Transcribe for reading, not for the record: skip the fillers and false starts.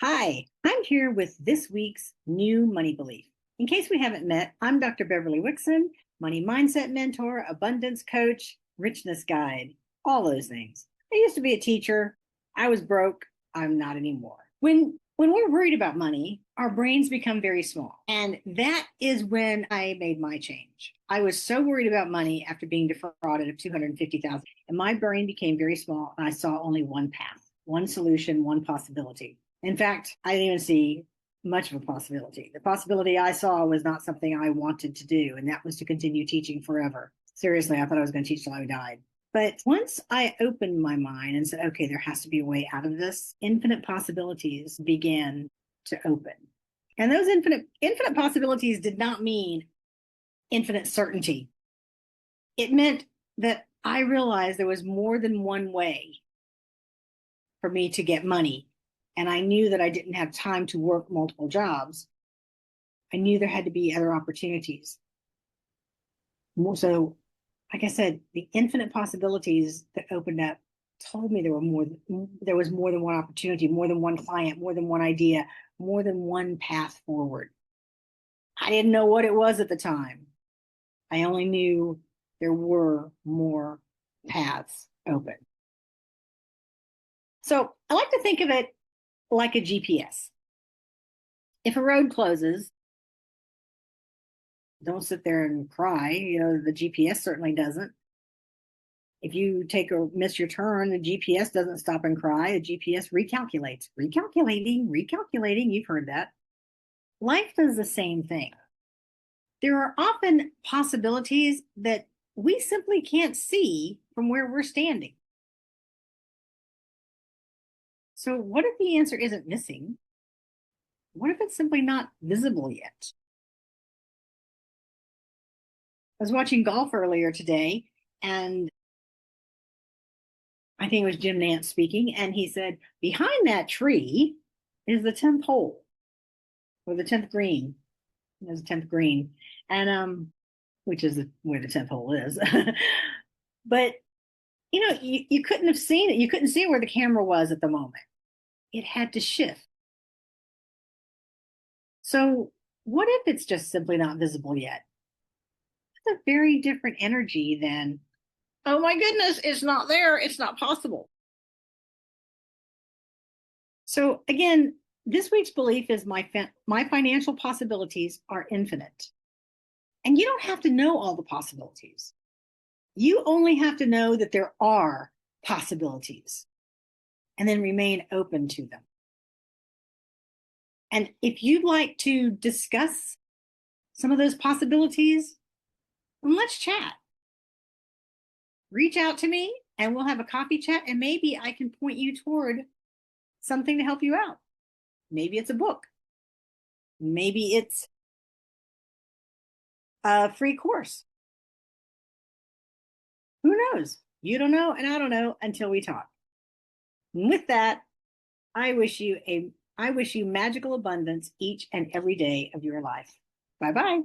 Hi, I'm here with this week's new money belief. In case we haven't met, I'm Dr. Beverly Wixon, money mindset mentor, abundance coach, richness guide, all those things. I used to be a teacher. I was broke. I'm not anymore. When we're worried about money, our brains become very small. And that is when I made my change. I was so worried about money after being defrauded of $250,000, and my brain became very small, and I saw only one path, one solution, one possibility. In fact, I didn't even see much of a possibility. The possibility I saw was not something I wanted to do, and that was to continue teaching forever. Seriously, I thought I was going to teach till I died. But once I opened my mind and said, okay, there has to be a way out of this, infinite possibilities began to open. And those infinite possibilities did not mean infinite certainty. It meant that I realized there was more than one way for me to get money. And I knew that I didn't have time to work multiple jobs. I knew there had to be other opportunities. So, like I said, the infinite possibilities that opened up told me there was more than one opportunity, more than one client, more than one idea, more than one path forward. I didn't know what it was at the time. I only knew there were more paths open. So I like to think of it like a GPS. If a road closes, don't sit there and cry. The GPS certainly doesn't. If you miss your turn, the GPS doesn't stop and cry. The GPS recalculates, recalculating. You've heard that. Life does the same thing. There are often possibilities that we simply can't see from where we're standing. So what if the answer isn't missing? What if it's simply not visible yet? I was watching golf earlier today, and I think it was Jim Nantz speaking, and he said, behind that tree is the 10th hole, or the 10th green. There's a 10th green, and which is where the 10th hole is. But you couldn't have seen it. You couldn't see where the camera was at the moment. It had to shift. So what if it's just simply not visible yet? It's a very different energy than, oh my goodness, it's not there. It's not possible. So again, this week's belief is my financial possibilities are infinite. And you don't have to know all the possibilities. You only have to know that there are possibilities and then remain open to them. And if you'd like to discuss some of those possibilities, let's chat. Reach out to me and we'll have a coffee chat, and maybe I can point you toward something to help you out. Maybe it's a book. Maybe it's a free course. Who knows? You don't know, and I don't know until we talk. And with that, I wish you magical abundance each and every day of your life. Bye-bye.